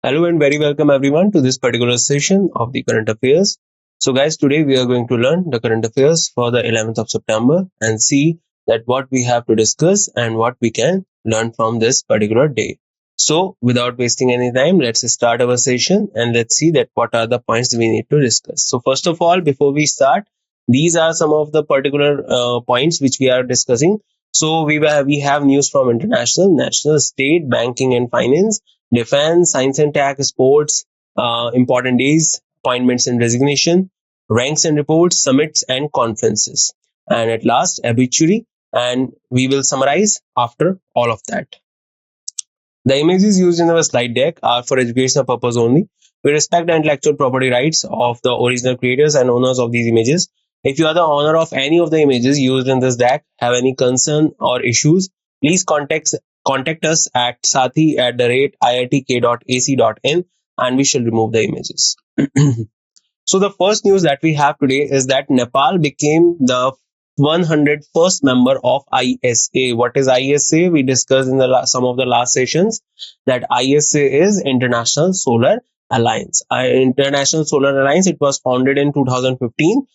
Hello and very welcome everyone to this particular session of the current affairs. So guys, today we are going to learn the current affairs for the 11th of September and see that what we have to discuss and what we can learn from this particular day. So without wasting any time, let's start our session and let's see that what are the points we need to discuss. So first of all, before we start, these are some of the particular points which we are discussing. So we have news from international, national, state, banking and finance, defense, science and tech, sports, important days, appointments and resignation, ranks and reports, summits and conferences. And at last, obituary. And we will summarize after all of that. The images used in our slide deck are for educational purpose only. We respect the intellectual property rights of the original creators and owners of these images. If you are the owner of any of the images used in this deck, have any concern or issues, please contact us at sathi@iitk.ac.in and we shall remove the images. So the first news that we have today is that Nepal became the 101st member of ISA. What is ISA? We discussed in some of the last sessions that ISA is International Solar Alliance. International Solar Alliance, it was founded in 2015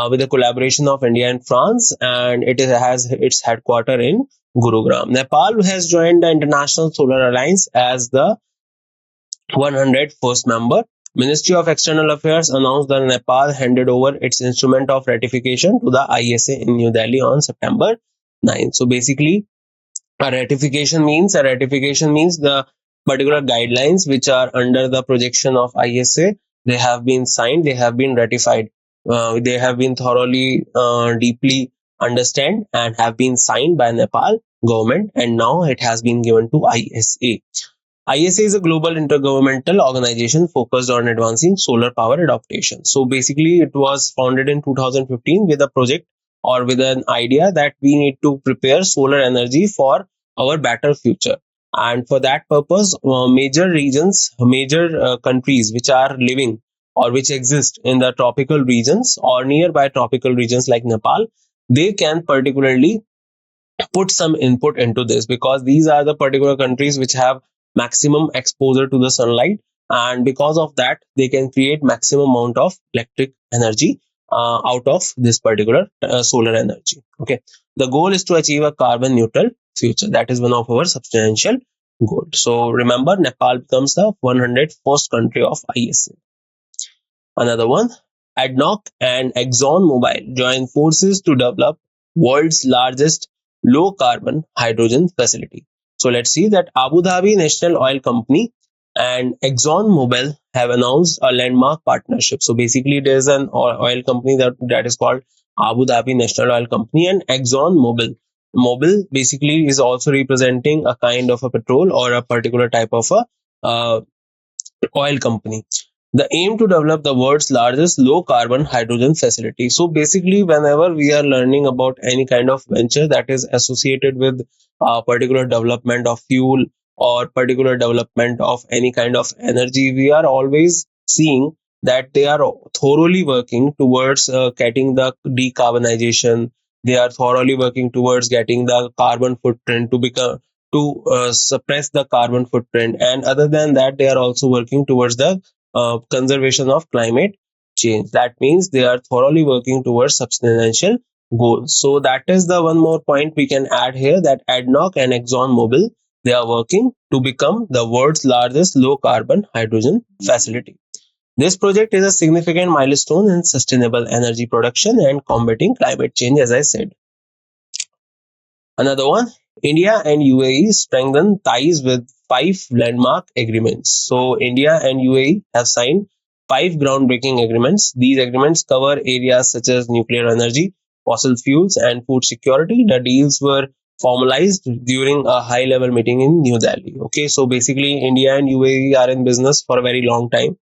with the collaboration of India and France, and has its headquarters in Gurugram. Nepal has joined the International Solar Alliance as the 101st member. Ministry of External Affairs announced that Nepal handed over its instrument of ratification to the ISA in New Delhi on September 9th. So basically, a ratification means the particular guidelines which are under the projection of ISA, they have been signed, they have been ratified, they have been thoroughly, deeply understand and have been signed by Nepal government, and now it has been given to ISA. ISA is a global intergovernmental organization focused on advancing solar power adoption. So basically, it was founded in 2015 with a project or with an idea that we need to prepare solar energy for our better future. And for that purpose, major regions, major countries which are living or which exist in the tropical regions or nearby tropical regions like Nepal, they can particularly put some input into this, because these are the particular countries which have maximum exposure to the sunlight, and because of that they can create maximum amount of electric energy out of this particular solar energy. Okay, the goal is to achieve a carbon neutral future. That is one of our substantial goal. So remember, Nepal becomes the 101st country of ISA. Another one, ADNOC and ExxonMobil join forces to develop world's largest low carbon hydrogen facility. So let's see that Abu Dhabi National Oil Company and ExxonMobil have announced a landmark partnership. So basically, there's an oil company that is called Abu Dhabi National Oil Company, and ExxonMobil. Mobil basically is also representing a kind of a petrol or a particular type of a oil company. The aim to develop the world's largest low carbon hydrogen facility. So basically, whenever we are learning about any kind of venture that is associated with particular development of fuel or particular development of any kind of energy, we are always seeing that they are thoroughly working towards getting the decarbonization. They are thoroughly working towards getting the carbon footprint to suppress the carbon footprint, and other than that, they are also working towards the conservation of climate change. That means they are thoroughly working towards substantial goals. So that is the one more point we can add here, that ADNOC and ExxonMobil, they are working to become the world's largest low carbon hydrogen facility. This project is a significant milestone in sustainable energy production and combating climate change, as I said. Another one, India and UAE strengthen ties with 5 landmark agreements. So India and UAE have signed 5 groundbreaking agreements. These agreements cover areas such as nuclear energy, fossil fuels, and food security. The deals were formalized during a high-level meeting in New Delhi. Okay, so basically, India and UAE are in business for a very long time.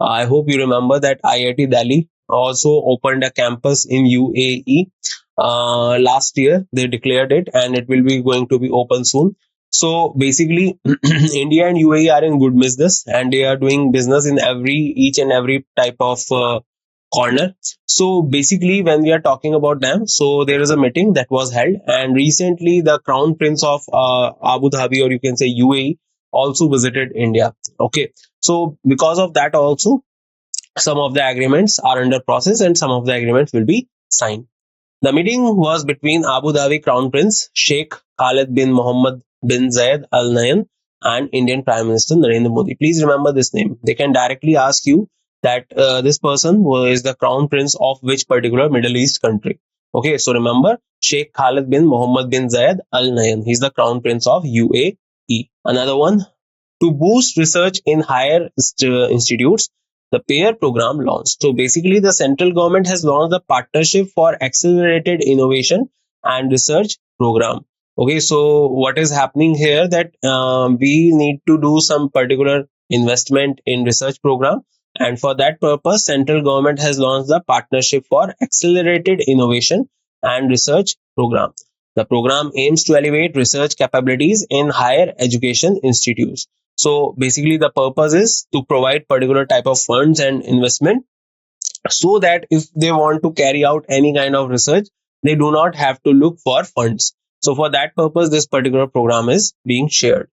I hope you remember that IIT Delhi also opened a campus in UAE last year. They declared it, and it will be going to be open soon. So basically, India and UAE are in good business, and they are doing business in each and every type of corner. So basically, when we are talking about them, so there is a meeting that was held, and recently the Crown Prince of Abu Dhabi, or you can say UAE, also visited India. Okay, so because of that also, some of the agreements are under process and some of the agreements will be signed. The meeting was between Abu Dhabi Crown Prince Sheikh Khalid bin Mohammed bin Zayed Al Nahyan and Indian Prime Minister Narendra Modi. Please remember this name. They can directly ask you that this person is the Crown Prince of which particular Middle East country. Okay, so remember Sheikh Khalid bin Mohammed bin Zayed Al Nahyan. He's the Crown Prince of UAE. Another one, to boost research in higher institutes, the PAIR program launched. So basically, the central government has launched the Partnership for Accelerated Innovation and Research program. Okay, so what is happening here that we need to do some particular investment in research program, and for that purpose, central government has launched the Partnership for Accelerated Innovation and Research program. The program aims to elevate research capabilities in higher education institutes. So basically the purpose is to provide particular type of funds and investment so that if they want to carry out any kind of research, they do not have to look for funds. So for that purpose, this particular program is being shared.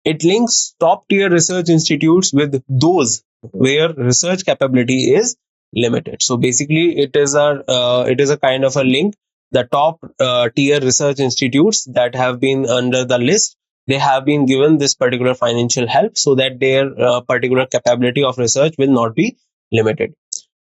It links top tier research institutes with those where research capability is limited. So basically, it is a kind of a link. The top tier research institutes that have been under the list, they have been given this particular financial help so that their particular capability of research will not be limited.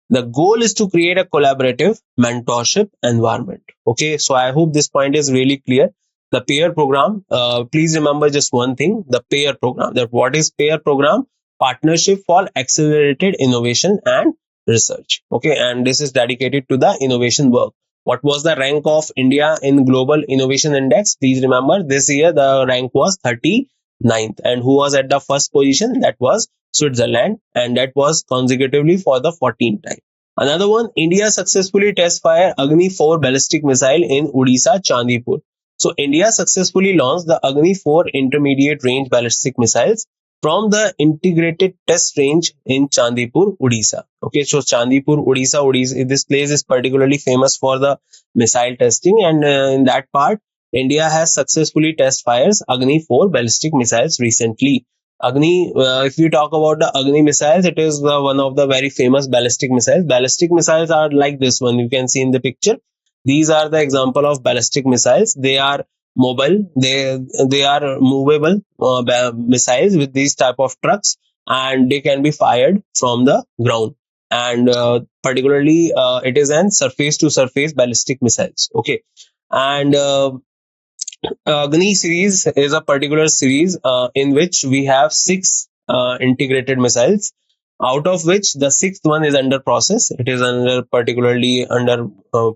The goal is to create a collaborative mentorship environment. Okay, so I hope this point is really clear. The PAIR program, please remember just one thing, the PAIR program. That what is PAIR program? Partnership for Accelerated Innovation and Research. Okay, and this is dedicated to the innovation work. What was the rank of India in Global Innovation Index? Please remember this year the rank was 39th, and who was at the first position? That was Switzerland, and that was consecutively for the 14th time. Another one, India successfully test fire Agni 4 ballistic missile in Odisha, Chandipur. So India successfully launched the Agni 4 intermediate range ballistic missiles from the integrated test range in Chandipur, Odisha. Okay, so Chandipur, Odisha, this place is particularly famous for the missile testing, and in that part, India has successfully test fires Agni 4 ballistic missiles recently. Agni, if we talk about the Agni missiles, it is one of the very famous ballistic missiles. Ballistic missiles are like this one you can see in the picture. These are the example of ballistic missiles. They are mobile. They are movable missiles with these type of trucks, and they can be fired from the ground. And particularly, it is an surface to surface ballistic missiles. Okay, and Agni series is a particular series in which we have six integrated missiles, out of which the sixth one is under process. It is particularly under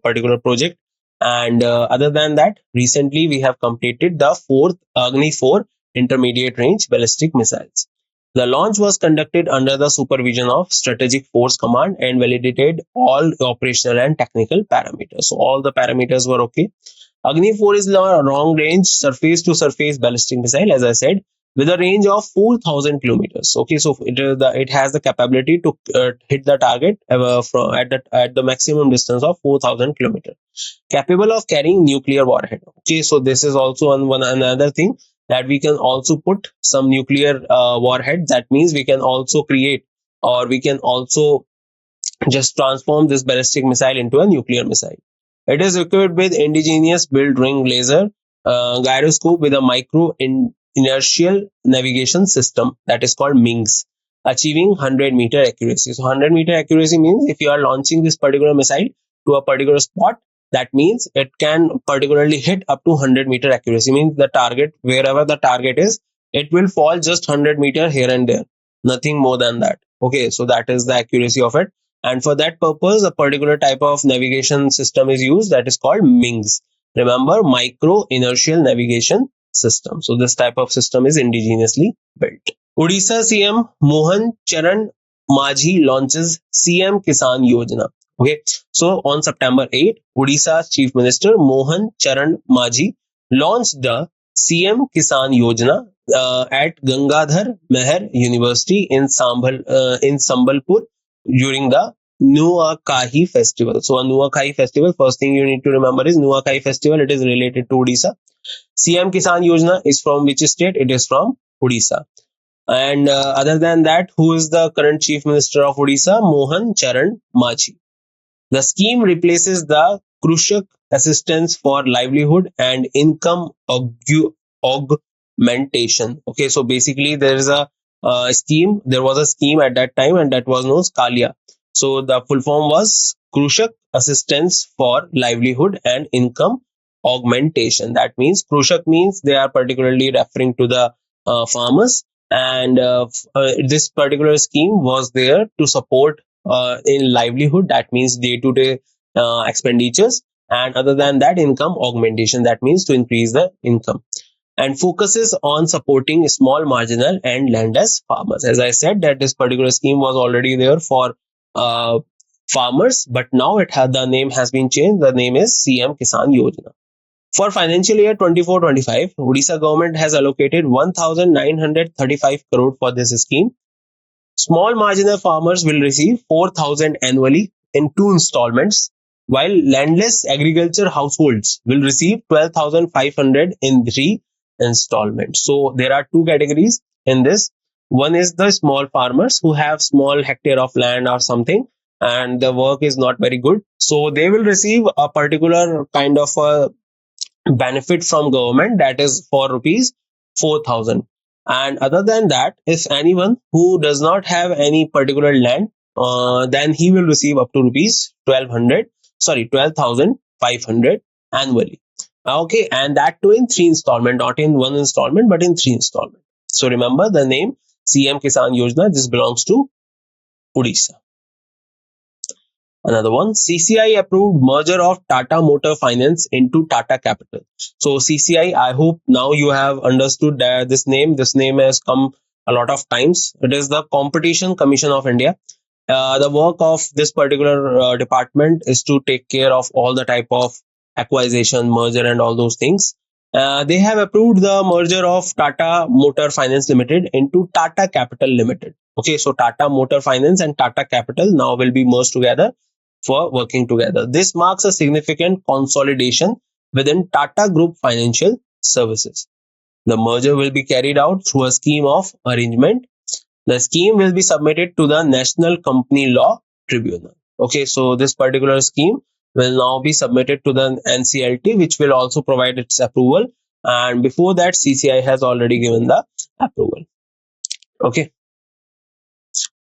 particular project. And other than that, recently we have completed the fourth Agni 4 intermediate range ballistic missiles. The launch was conducted under the supervision of Strategic Force Command and validated all operational and technical parameters. So all the parameters were okay. Agni 4 is a long range surface to surface ballistic missile, as I said, with a range of 4,000 kilometers. Okay, so it has the capability to hit the target at the maximum distance of 4,000 kilometers. Capable of carrying nuclear warhead. Okay, so this is also another thing that we can also put some nuclear warhead. That means we can also create, or we can also just transform this ballistic missile into a nuclear missile. It is equipped with indigenous built ring laser gyroscope with a micro inertial navigation system that is called MINGS, achieving 100-meter accuracy. So 100-meter accuracy means if you are launching this particular missile to a particular spot, that means it can particularly hit up to 100-meter accuracy. Means the target, wherever the target is, it will fall just 100-meter here and there, nothing more than that. Okay, so that is the accuracy of it. And for that purpose, a particular type of navigation system is used that is called MINGS. Remember, micro inertial navigation system. So this type of system is indigenously built. Odisha CM Mohan Charan Majhi launches CM Kisan Yojana. Okay, so on September 8, Odisha's Chief Minister Mohan Charan Majhi launched the CM Kisan Yojana at Gangadhar Meher University in Sambalpur during the Nuakhai festival. So a Nuakhai festival, first thing you need to remember is Nuakhai festival. It is related to Odisha. CM Kisan Yojana is from which state? It is from Odisha. And other than that, who is the current Chief Minister of Odisha? Mohan Charan Machi. The scheme replaces the Krushak Assistance for Livelihood and Income Augmentation. Okay, so basically there is a scheme. There was a scheme at that time, and that was known as Kalia. So the full form was Krushak Assistance for Livelihood and Income Augmentation. That means Krushak means they are particularly referring to the farmers, and this particular scheme was there to support in livelihood, that means day to day expenditures, and other than that, income augmentation, that means to increase the income, and focuses on supporting small marginal and landless farmers. As I said, that this particular scheme was already there for uh, farmers, but now it had the name has been changed. The name is CM Kisan Yojana. For financial year 24-25, Odisha government has allocated 1935 crore for this scheme. Small marginal farmers will receive 4,000 annually in two installments, while landless agriculture households will receive 12,500 in three installments. So there are two categories in this. One is the small farmers who have small hectare of land or something, and the work is not very good. So they will receive a particular kind of a benefit from government, that is for rupees 4,000. And other than that, if anyone who does not have any particular land, then he will receive up to rupees 1200, sorry, 12,500 annually. Okay, and that too in three installment, not in one installment, but in three installment. So remember the name CM Kisan Yojana, this belongs to Odisha. Another one, CCI approved merger of Tata Motor Finance into Tata Capital. So CCI, I hope now you have understood that this name. This name has come a lot of times. It is the Competition Commission of India. The work of this particular department is to take care of all the type of acquisition, merger, and all those things. They have approved the merger of Tata Motor Finance Limited into Tata Capital Limited. Okay, so Tata Motor Finance and Tata Capital now will be merged together for working together. This marks a significant consolidation within Tata Group Financial Services. The merger will be carried out through a scheme of arrangement. The scheme will be submitted to the National Company Law Tribunal. Okay, so this particular scheme will now be submitted to the NCLT, which will also provide its approval. And before that, CCI has already given the approval. Okay.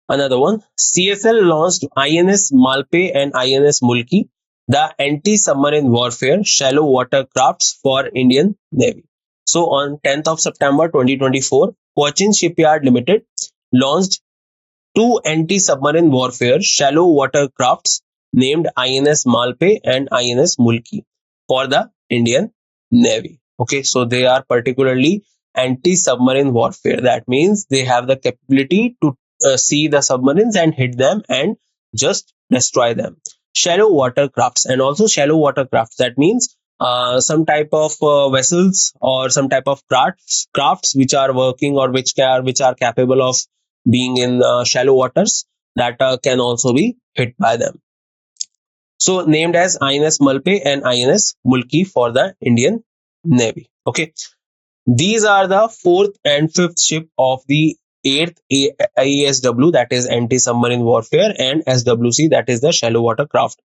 Another one, CSL launched INS Malpe and INS Mulki, the anti-submarine warfare shallow water crafts for Indian Navy. So on 10th of September 2024, Cochin Shipyard Limited launched two anti-submarine warfare shallow water crafts named INS Malpe and INS Mulki for the Indian Navy. Okay, so they are particularly anti-submarine warfare. That means they have the capability to see the submarines and hit them and just destroy them. Shallow water crafts, and also shallow water crafts, that means some type of vessels or some type of crafts which are working or which are capable of being in shallow waters, that can also be hit by them. So named as INS Malpe and INS Mulki for the Indian Navy. Okay, these are the fourth and fifth ship of the 8th AESW, that is anti-submarine warfare, and SWC, that is the shallow water craft,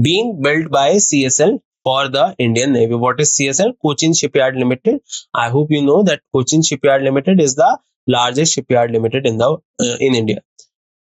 being built by CSL for the Indian Navy. What is CSL? Cochin Shipyard Limited. I hope you know that Cochin Shipyard Limited is the largest shipyard limited in India.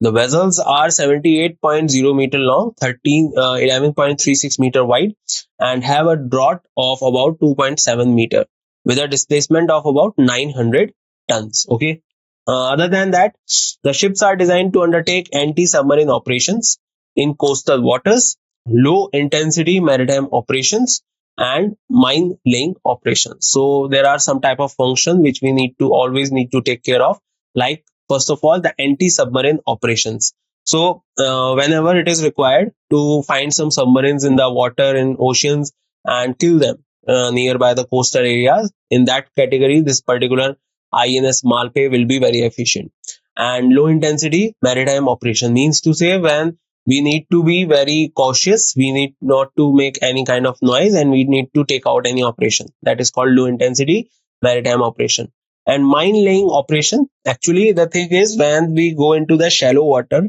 The vessels are 78.0 meter long, 11.36 meter wide, and have a draught of about 2.7 meter with a displacement of about 900 tons. Okay. Other than that, the ships are designed to undertake anti-submarine operations in coastal waters, low intensity maritime operations, and mine laying operations. So there are some type of function which we always need to take care of, like first of all the anti-submarine operations. So whenever it is required to find some submarines in the water, in oceans, and kill them nearby the coastal areas, in that category this particular INS Malpe will be very efficient. And low intensity maritime operation means to say when we need to be very cautious, we need not to make any kind of noise, and we need to take out any operation, that is called low intensity maritime operation. And mine laying operation, actually the thing is, when we go into the shallow water,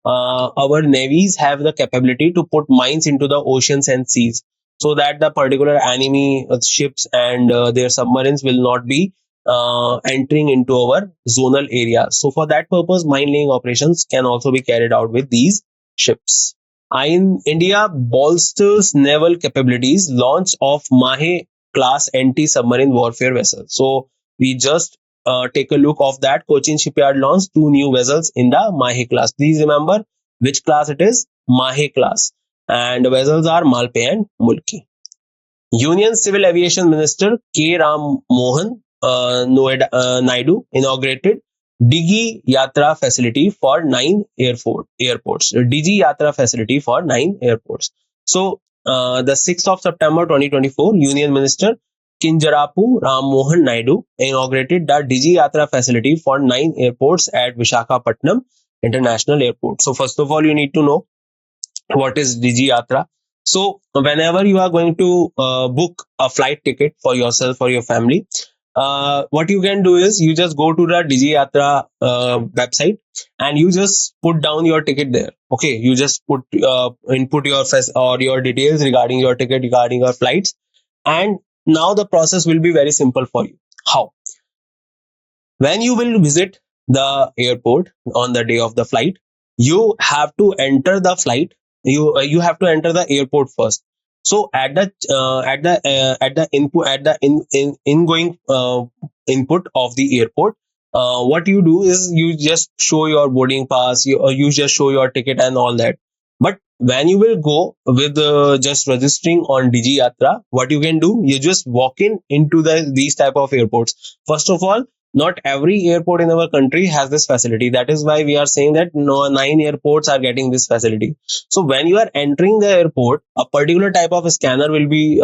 our navies have the capability to put mines into the oceans and seas, so that the particular enemy ships and their submarines will not be entering into our zonal area. So for that purpose, mine laying operations can also be carried out with these ships. In India bolsters naval capabilities, launch of Mahe class anti-submarine warfare vessel. So we just take a look of that. Cochin shipyard launched two new vessels in the Mahe class. Please remember which class it is. Mahe class, and the vessels are Malpe and Mulki. Union Civil Aviation Minister K. Ram Mohan Naidu inaugurated Digi Yatra facility for airports. Digi Yatra facility for 9 airports. So, the 6th of September 2024, Union Minister Kinjarapu Ram Mohan Naidu inaugurated the Digi Yatra facility for 9 airports at Visakhapatnam International Airport. So, first of all, you need to know what is Digi Yatra. So whenever you are going to book a flight ticket for yourself or your family, what you can do is you just go to the Digi Yatra website and you just put down your ticket there. Okay, you just input your or your details regarding your ticket, regarding your flights, and now the process will be very simple for you. How? When you will visit the airport on the day of the flight, you have to enter the flight. You have to enter the airport first. So at the input at the ingoing input of the airport, what you do is you just show your boarding pass, you just show your ticket and all that. But when you will go with just registering on DigiYatra, what you can do, you just walk in into these type of airports. First of all, not every airport in our country has this facility. That is why we are saying that no 9 airports are getting this facility. So when you are entering the airport, a particular type of scanner will be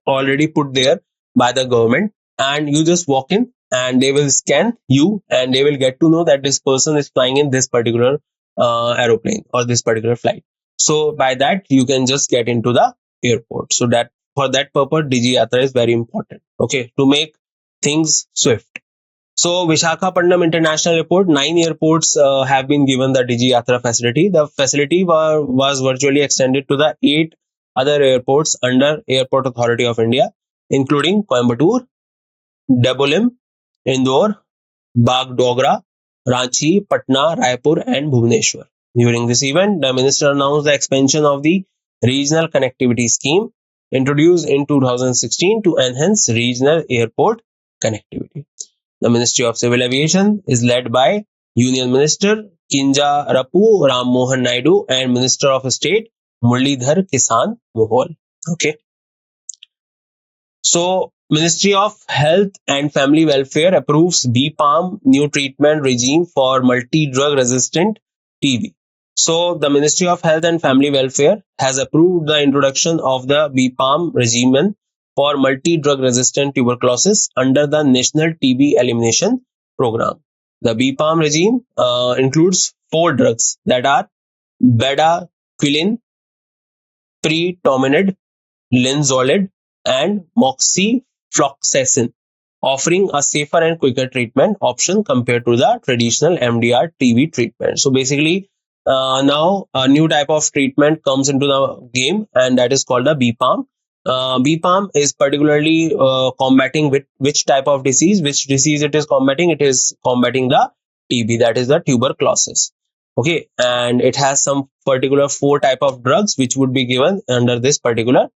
already put there by the government, and you just walk in and they will scan you and they will get to know that this person is flying in this particular aeroplane or this particular flight. So by that you can just get into the airport. So that for that purpose Digi Yatra is very important, okay, to make things swift. So Visakhapatnam International Airport, 9 airports have been given the Digi Yatra facility. The facility was virtually extended to the 8 other airports under Airport Authority of India, including Coimbatore, Dabolim, Indore, Bagdogra, Ranchi, Patna, Raipur, and Bhubaneswar. During this event, the minister announced the expansion of the Regional Connectivity Scheme introduced in 2016 to enhance regional airport connectivity. The Ministry of Civil Aviation is led by Union Minister Kinjarapu Ram Mohan Naidu and Minister of State Muralidhar Kisan Mohol. Okay. So, Ministry of Health and Family Welfare approves BPAM new treatment regime for multi-drug resistant TB. So, the Ministry of Health and Family Welfare has approved the introduction of the BPAM regimen for multi-drug resistant tuberculosis under the National TB Elimination Program. The BPAM regime includes 4 drugs that are bedaquiline, pretominid, linezolid, and moxifloxacin, offering a safer and quicker treatment option compared to the traditional MDR TB treatment. So basically, now a new type of treatment comes into the game, and that is called the BPAM. BPAM is particularly combating with which type of disease, which disease it is combating. It is combating the TB, that is the tuberculosis. Okay, and it has some particular 4 type of drugs which would be given under this particular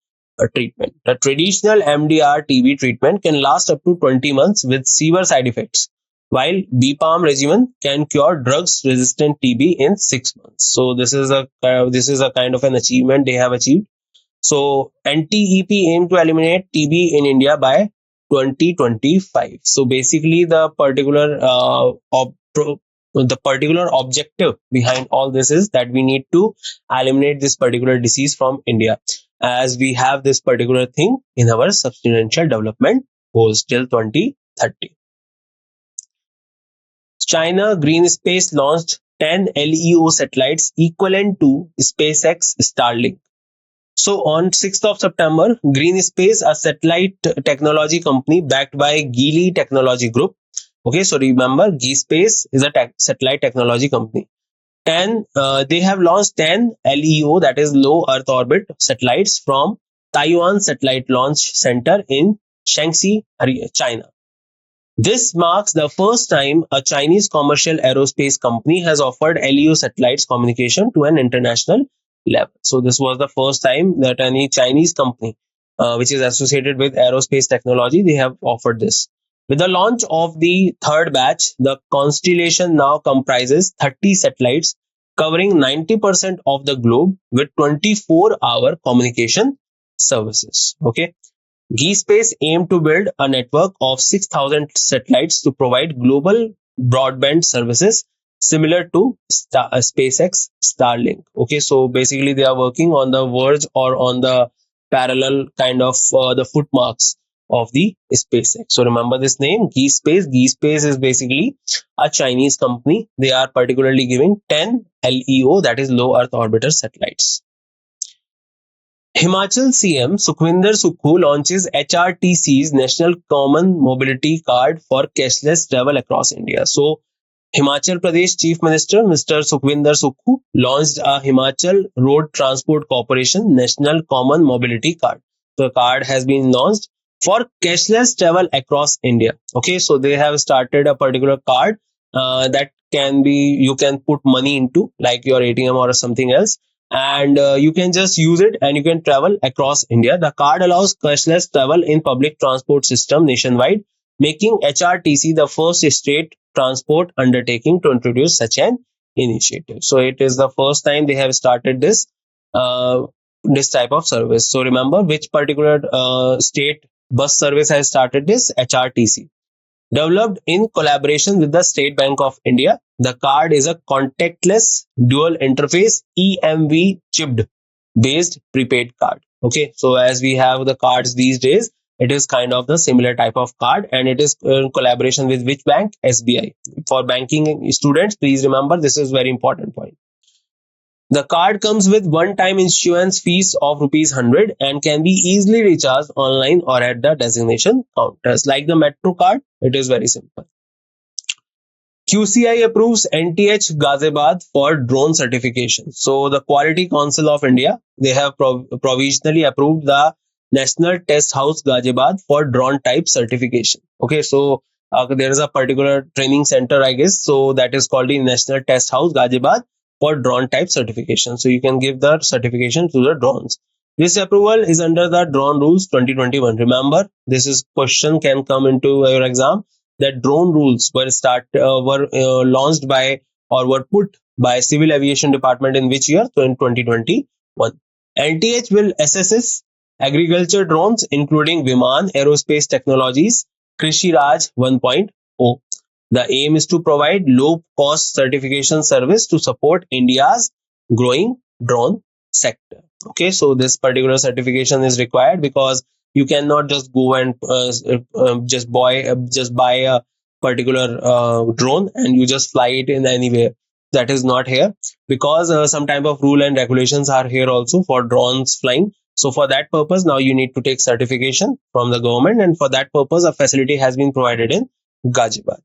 treatment. The traditional MDR TB treatment can last up to 20 months with severe side effects, while BPAM regimen can cure drugs-resistant TB in 6 months. So this is a kind of an achievement they have achieved. So NTEP aim to eliminate TB in India by 2025. So basically, the particular objective behind all this is that we need to eliminate this particular disease from India, as we have this particular thing in our substantial development goals till 2030. China Green Space launched 10 LEO satellites equivalent to SpaceX Starlink. So on 6th of September, Green Space, a satellite technology company backed by Geely Technology Group. Okay, so remember, G-Space is a satellite technology company. They have launched 10 LEO, that is low Earth orbit satellites from Taiwan Satellite Launch Center in Shaanxi, China. This marks the first time a Chinese commercial aerospace company has offered LEO satellites communication to an international level. So this was the first time that any Chinese company, which is associated with aerospace technology, they have offered this. With the launch of the third batch, the constellation now comprises 30 satellites covering 90% of the globe with 24-hour communication services. Okay. G-Space aimed to build a network of 6,000 satellites to provide global broadband services similar to SpaceX Starlink. Okay, so basically they are working on the verge or on the parallel kind of the footmarks of the SpaceX. So remember this name, G-Space. G-Space is basically a Chinese company. They are particularly giving 10 LEO, that is low Earth orbiter satellites. Himachal CM Sukhwinder Sukhu launches HRTC's National Common Mobility Card for cashless travel across India. So, Himachal Pradesh Chief Minister Mr. Sukhwinder Sukhu launched a Himachal Road Transport Corporation National Common Mobility Card. The card has been launched for cashless travel across India. Okay, so they have started a particular card that can be, you can put money into, like your ATM or something else, and you can just use it and you can travel across India. The card allows cashless travel in public transport system nationwide, making HRTC the first state transport undertaking to introduce such an initiative. So it is the first time they have started uh, this type of service. So remember which particular state bus service has started this? HRTC. Developed in collaboration with the State Bank of India, the card is a contactless dual interface EMV chipped based prepaid card. Okay, so as we have the cards these days, it is kind of the similar type of card, and it is in collaboration with which bank? SBI. For banking students, please remember this is very important point. The card comes with one-time issuance fees of rupees 100 and can be easily recharged online or at the designation counters. Like the Metro card, it is very simple. QCI approves NTH Ghaziabad for drone certification. So the Quality Council of India, they have provisionally approved the National Test House Ghaziabad for drone type certification. Okay, so there is a particular training center, I guess. So that is called the National Test House Ghaziabad for drone type certification. So you can give the certification to the drones. This approval is under the Drone Rules 2021. Remember, this is question can come into your exam, that drone rules were launched by or were put by Civil Aviation Department in which year? So in 2021. NTH will assess agriculture drones including Viman Aerospace Technologies Krishi Raj 1.0. The aim is to provide low cost certification service to support India's growing drone sector. Okay, so this particular certification is required because you cannot just go and just buy a particular drone and you just fly it in anywhere. That is not here, because some type of rule and regulations are here also for drones flying. So for that purpose, now you need to take certification from the government, and for that purpose a facility has been provided in Ghaziabad.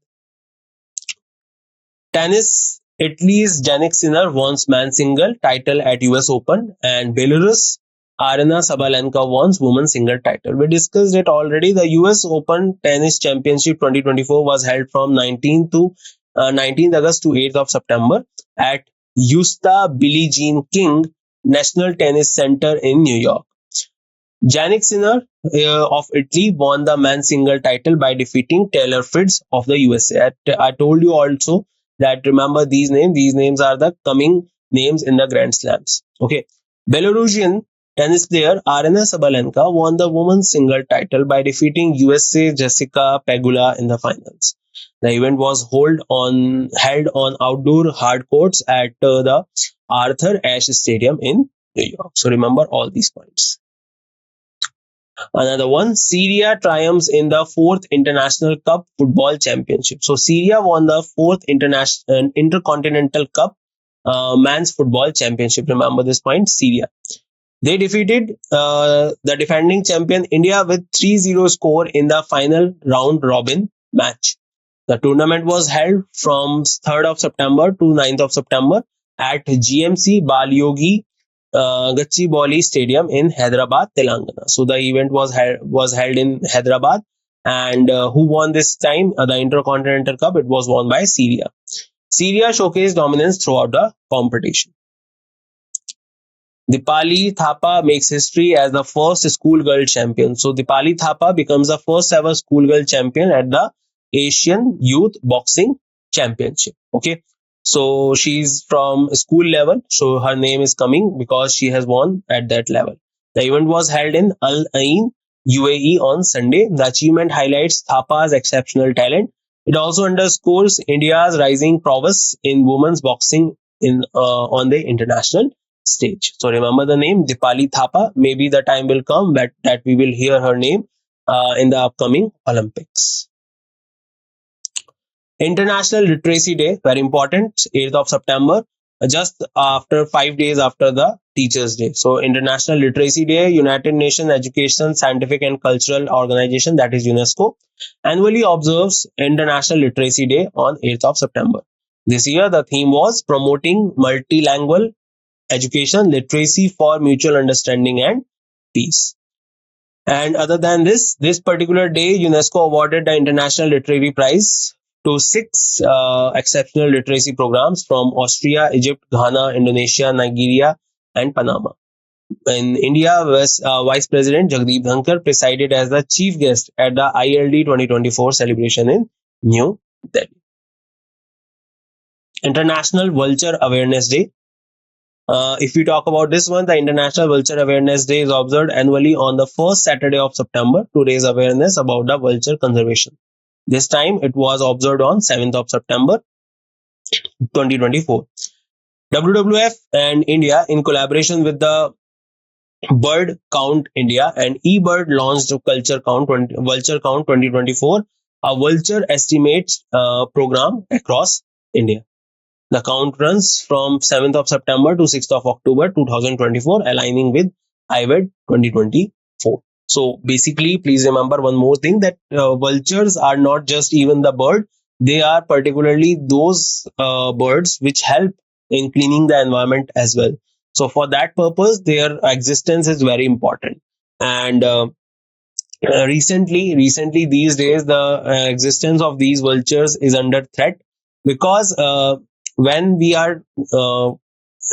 Tennis, Italy's Jannik Sinner won men's single title at US Open, and Belarus Arena Sabalenka won women's single title. We discussed it already. The US Open Tennis Championship 2024 was held from 19th August to 8th of September at Usta Billie Jean King National Tennis Center in New York. Jannik Sinner of Italy won the men's single title by defeating Taylor Fritz of the USA. I told you also that remember these names. These names are the coming names in the Grand Slams. Okay. Belarusian tennis player Arena Sabalenka won the women's single title by defeating USA Jessica Pegula in the finals. The event was held on outdoor hard courts at the Arthur Ashe Stadium in New York. So remember all these points. Another one, Syria triumphs in the fourth International Cup Football Championship. So Syria won the fourth International Intercontinental Cup Men's Football Championship. Remember this point, Syria. They defeated the defending champion India with 3-0 score in the final round robin match. The tournament was held from 3rd of September to 9th of September at GMC Balyogi Gachibowli Stadium in Hyderabad, Telangana. So the event was held in Hyderabad, and who won this time? The Intercontinental Cup. It was won by Syria. Syria showcased dominance throughout the competition. Dipali Thapa makes history as the first schoolgirl champion. So Dipali Thapa becomes the first ever schoolgirl champion at the Asian Youth Boxing Championship. Okay. So she's from school level. So her name is coming because she has won at that level. The event was held in Al Ain, UAE on Sunday. The achievement highlights Thapa's exceptional talent. It also underscores India's rising prowess in women's boxing on the international stage. So remember the name Dipali Thapa. Maybe the time will come that we will hear her name in the upcoming Olympics. International Literacy Day, very important, 8th of September, just after 5 days after the Teachers' Day. So International Literacy Day, United Nations Education, Scientific and Cultural Organization, that is UNESCO, annually observes International Literacy Day on 8th of September. This year, the theme was promoting multilingual education, literacy for mutual understanding and peace. And other than this particular day, UNESCO awarded the International Literary Prize to six exceptional literacy programs from Austria, Egypt, Ghana, Indonesia, Nigeria, and Panama. In India, Vice President Jagdeep Dhankar presided as the chief guest at the ILD 2024 celebration in New Delhi. International Vulture Awareness Day. If we talk about this one, the International Vulture Awareness Day is observed annually on the first Saturday of September to raise awareness about the vulture conservation. This time it was observed on 7th of September 2024. WWF and India, in collaboration with the Bird Count India and eBird, launched Vulture Count 2024, a vulture estimates program across India. The count runs from 7th of September to 6th of October 2024, aligning with IVED 2024. So basically, please remember one more thing, that vultures are not just even the bird. They are particularly those birds which help in cleaning the environment as well. So for that purpose, their existence is very important. And recently these days, the existence of these vultures is under threat because when we are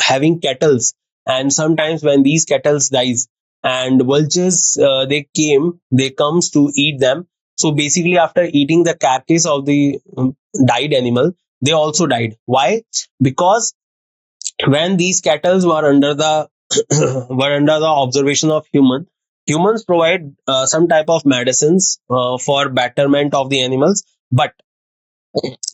having kettles, and sometimes when these kettles dies and vultures they comes to eat them. So basically, after eating the carcass of the died animal, they also died. Why? Because when these kettles were under the were under the observation of humans provide some type of medicines for betterment of the animals, but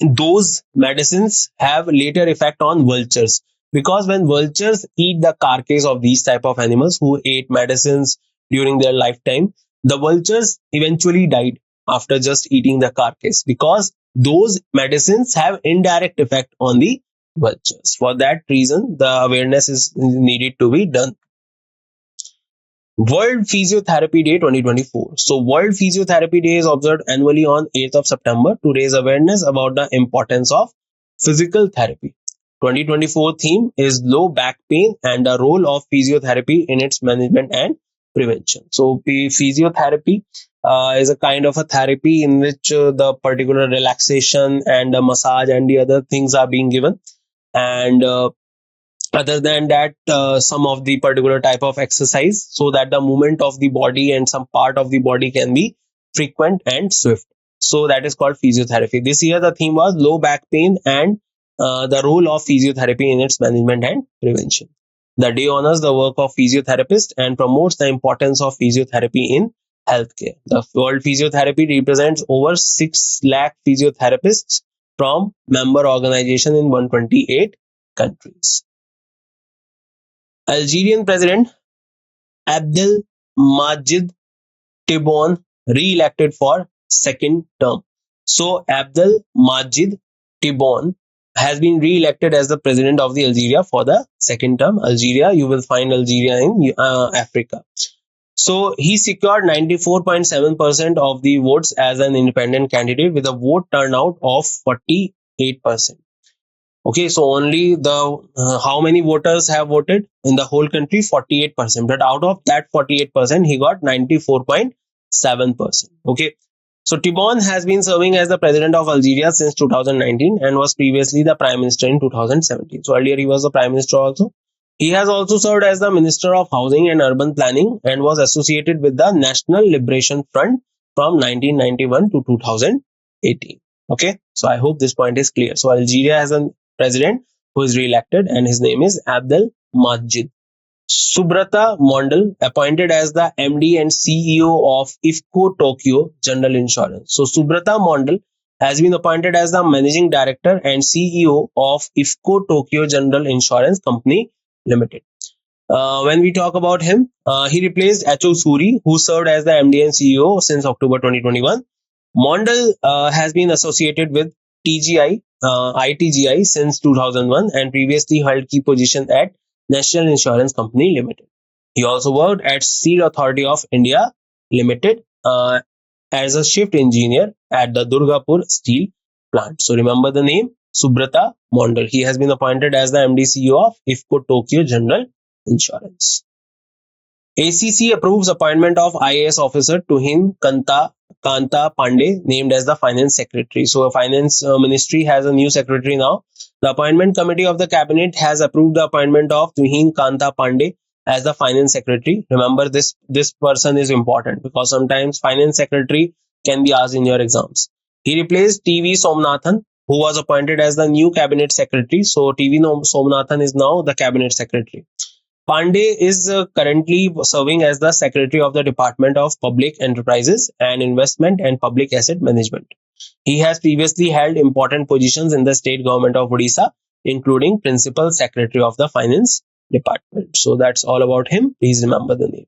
those medicines have later effect on vultures, because when vultures eat the carcass of these type of animals who ate medicines during their lifetime, the vultures eventually died after just eating the carcass, because those medicines have indirect effect on the vultures. For that reason, the awareness is needed to be done. World Physiotherapy Day 2024. So World Physiotherapy Day is observed annually on 8th of September to raise awareness about the importance of physical therapy. 2024 theme is low back pain and the role of physiotherapy in its management and prevention. So physiotherapy is a kind of a therapy in which the particular relaxation and the massage and the other things are being given. And other than that, some of the particular type of exercise, so that the movement of the body and some part of the body can be frequent and swift. So that is called physiotherapy. This year the theme was low back pain and the role of physiotherapy in its management and prevention. The day honors the work of physiotherapists and promotes the importance of physiotherapy in healthcare. The World Physiotherapy represents over 6 lakh physiotherapists from member organizations in 128 countries. Algerian President Abdel Majid Tebboune re-elected for second term. So Abdel Majid Tebboune has been re-elected as the president of the Algeria for the second term. Algeria, you will find Algeria in Africa. So he secured 94.7% of the votes as an independent candidate with a vote turnout of 48%. Okay, so only the how many voters have voted in the whole country? 48%. But out of that 48%, he got 94.7%. Okay, so Tibon has been serving as the president of Algeria since 2019 and was previously the prime minister in 2017. So earlier he was the prime minister also. He has also served as the Minister of Housing and Urban Planning and was associated with the National Liberation Front from 1991 to 2018. Okay, so I hope this point is clear. So Algeria has a president who is re-elected and his name is Abdel Majid. Subrata Mondal appointed as the MD and CEO of IFCO Tokyo General Insurance. So Subrata Mondal has been appointed as the Managing Director and CEO of IFCO Tokyo General Insurance Company Limited. When we talk about him, he replaced Acho Suri, who served as the MD and CEO since October 2021. Mondal has been associated with TGI, ITGI since 2001 and previously held key position at National Insurance Company Limited. He also worked at Steel Authority of India Limited as a shift engineer at the Durgapur Steel Plant. So remember the name Subrata Mondal. He has been appointed as the MD CEO of IFCO Tokyo General Insurance. ACC approves appointment of IAS officer Tuhin Kanta Pandey named as the finance secretary. So a finance ministry has a new secretary now. The appointment committee of the cabinet has approved the appointment of Tuhin Kanta Pandey as the finance secretary. Remember this person is important because sometimes finance secretary can be asked in your exams. He replaced TV Somnathan, who was appointed as the new cabinet secretary. So TV Somnathan is now the cabinet secretary. Pandey is currently serving as the Secretary of the Department of Public Enterprises and Investment and Public Asset Management. He has previously held important positions in the state government of Odisha, including Principal Secretary of the Finance Department. So that's all about him. Please remember the name.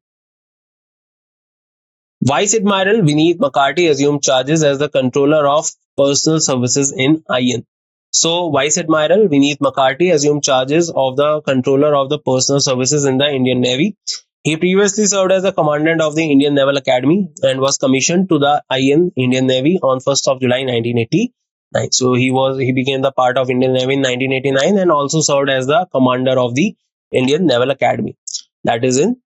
Vice Admiral Vineet McCarthy assumed charges as the Controller of Personal Services in IN. So, Vice Admiral Vineet McCarthy assumed charges of the Controller of the Personal Services in the Indian Navy. He previously served as the Commandant of the Indian Naval Academy and was commissioned to the Indian Navy on 1st of July 1989. So, he became the part of Indian Navy in 1989 and also served as the Commander of the Indian Naval Academy. That is in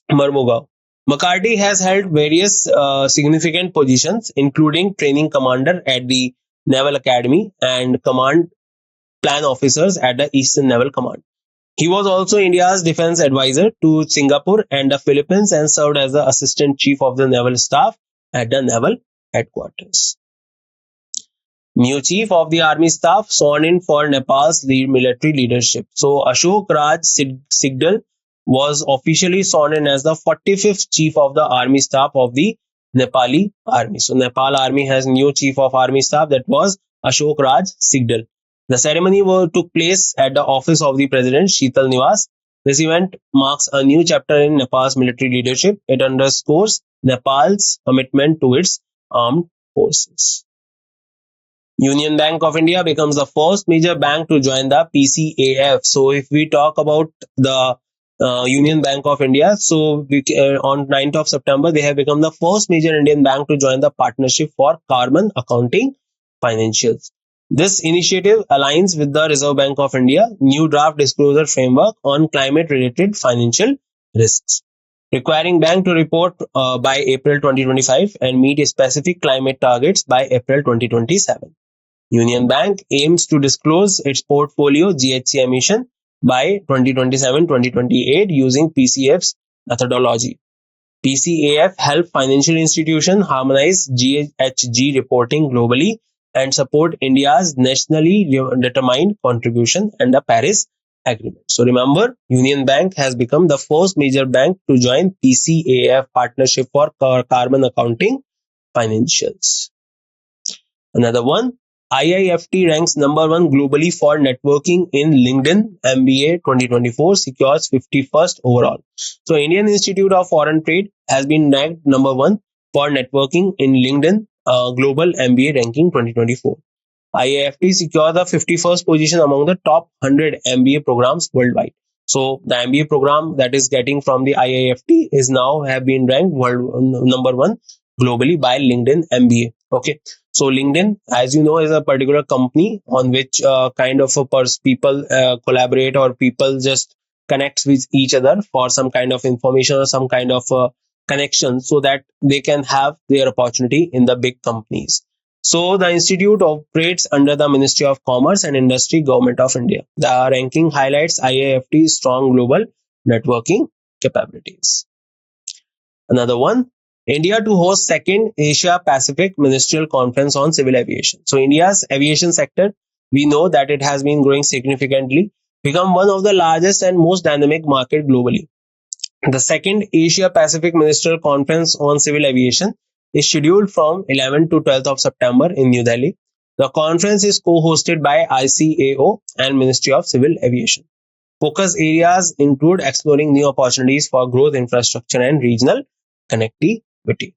Marmugao. McCarthy has held various significant positions, including training commander at the Naval Academy and command plan officers at the Eastern Naval Command. He was also India's defense advisor to Singapore and the Philippines and served as the assistant chief of the naval staff at the naval headquarters. New chief of the army staff sworn in for Nepal's military leadership. So Ashok Raj Sigdal was officially sworn in as the 45th chief of the army staff of the Nepali army. So Nepal army has new chief of army staff, that was Ashok Raj Sigdal. The ceremony took place at the office of the president, Sheetal Niwas. This event marks a new chapter in Nepal's military leadership. It underscores Nepal's commitment to its armed forces. Union Bank of India becomes the first major bank to join the PCAF. So if we talk about the Union Bank of India, so on 9th of September, they have become the first major Indian bank to join the Partnership for Carbon Accounting Financials. This initiative aligns with the Reserve Bank of India new draft disclosure framework on climate-related financial risks, requiring bank to report by April 2025 and meet specific climate targets by April 2027. Union Bank aims to disclose its portfolio GHG emission by 2027-2028 using PCF's methodology. PCAF help financial institutions harmonize GHG reporting globally and support India's nationally determined contribution and the Paris Agreement. So remember, Union Bank has become the first major bank to join PCAF, Partnership for Carbon Accounting Financials. Another one, IIFT ranks number 1 globally for networking in LinkedIn MBA 2024, secures 51st overall. So Indian Institute of Foreign Trade has been ranked number 1 for networking in LinkedIn Global MBA ranking 2024. IIFT secured the 51st position among the top 100 MBA programs worldwide. So the MBA program that is getting from the IIFT is now have been ranked world number one globally by LinkedIn MBA. Okay, so LinkedIn, as you know, is a particular company on which kind of people collaborate, or people just connect with each other for some kind of information or some kind of connection, so that they can have their opportunity in the big companies. So the institute operates under the Ministry of Commerce and Industry, Government of India. The ranking highlights IIFT's strong global networking capabilities. Another one, India to host second Asia Pacific Ministerial Conference on Civil Aviation. So India's aviation sector, we know that it has been growing significantly, become one of the largest and most dynamic market globally. The second Asia Pacific Ministerial Conference on Civil Aviation is scheduled from 11 to 12th of September in New Delhi. The conference is co-hosted by ICAO and Ministry of Civil Aviation. Focus areas include exploring new opportunities for growth, infrastructure, and regional connectivity.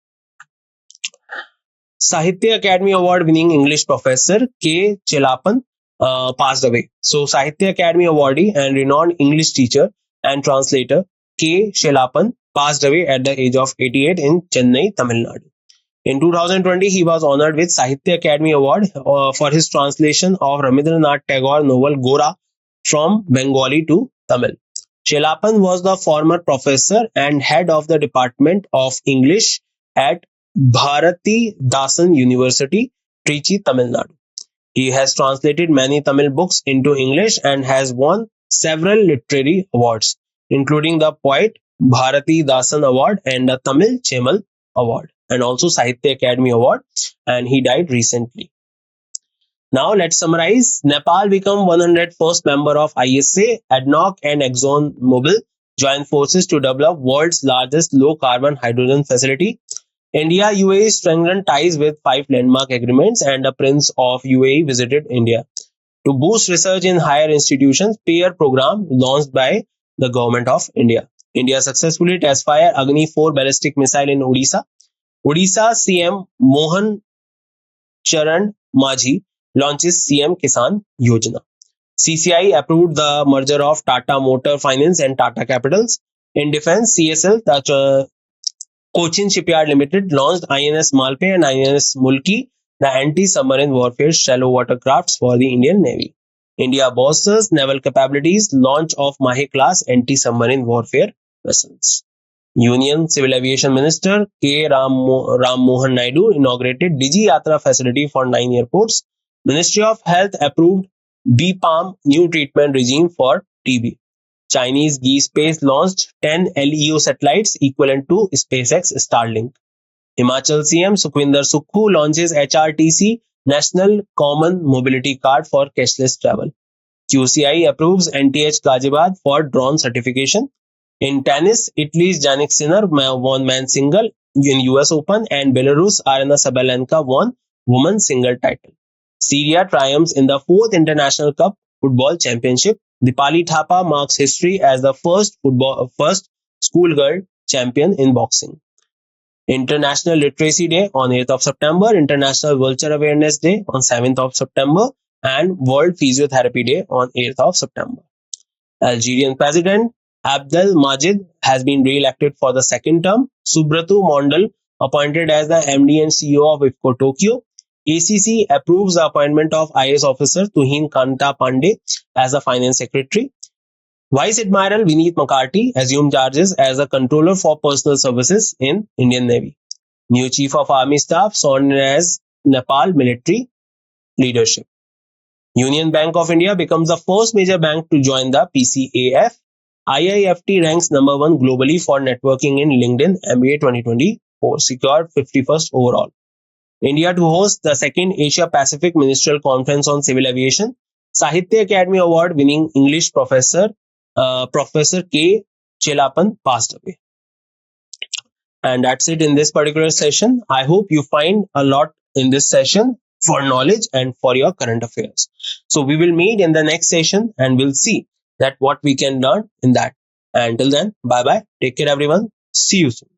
Sahitya Academy Award winning English professor K. Chelapan passed away. So, Sahitya Academy awardee and renowned English teacher and translator K. Chelapan passed away at the age of 88 in Chennai, Tamil Nadu. In 2020, he was honored with Sahitya Academy Award for his translation of Rabindranath Tagore novel Gora from Bengali to Tamil. Chelapan was the former professor and head of the Department of English at Bharati Dasan University, Trichy, Tamil Nadu. He has translated many Tamil books into English and has won several literary awards, including the Poet Bharati Dasan Award and the Tamil Chemal Award, and also Sahitya Academy Award, and he died recently. Now let's summarize. Nepal became 101st member of ISA. ADNOC and ExxonMobil joined forces to develop world's largest low-carbon hydrogen facility. India UAE strengthened ties with 5 landmark agreements, and the Prince of UAE visited India. To boost research in higher institutions, PAIR program launched by the Government of India. India successfully test fire Agni 4 ballistic missile in Odisha. Odisha CM Mohan Charan Majhi launches CM Kisan Yojana. CCI approved the merger of Tata Motor Finance and Tata Capitals. In defense, CSL, the Cochin Shipyard Limited, launched INS Malpe and INS Mulki, the anti-submarine warfare shallow water crafts for the Indian Navy. India bolsters naval capabilities, launch of Mahe class anti-submarine warfare vessels. Union Civil Aviation Minister K. Ram Mohan Naidu inaugurated Digi Yatra facility for 9 airports. Ministry of Health approved BPALM new treatment regime for TB. Chinese Ge Space launched 10 LEO satellites equivalent to SpaceX Starlink. Himachal CM Sukhwinder Sukhu launches HRTC National Common Mobility Card for cashless travel. QCI approves NTH Ghaziabad for drone certification. In tennis, Italy's Jannik Sinner won men's single in US Open, and Belarus' Arina Sabalenka won women's single title. Syria triumphs in the 4th International Cup Football Championship. Dipali Thapa marks history as the first schoolgirl champion in boxing. International Literacy Day on 8th of September, International Vulture Awareness Day on 7th of September, and World Physiotherapy Day on 8th of September. Algerian President Abdel Majid has been re-elected for the second term. Subratu Mondal appointed as the MD and CEO of IFCO Tokyo. ACC approves the appointment of IAS officer Tuhin Kanta Pandey as the Finance Secretary. Vice Admiral Vineet McCarthy assumed charges as the Controller for Personal Services in Indian Navy. New Chief of Army Staff sworn in as Nepal military leadership. Union Bank of India becomes the first major bank to join the PCAF. IIFT ranks number 1 globally for networking in LinkedIn MBA 2024, secured 51st overall. India to host the second Asia Pacific Ministerial Conference on Civil Aviation. Sahitya Academy Award winning English professor Professor K. Chelapan passed away. And that's it in this particular session. I hope you find a lot in this session for knowledge and for your current affairs. So we will meet in the next session and we'll see that what we can learn in that. And until then, bye bye. Take care everyone. See you soon.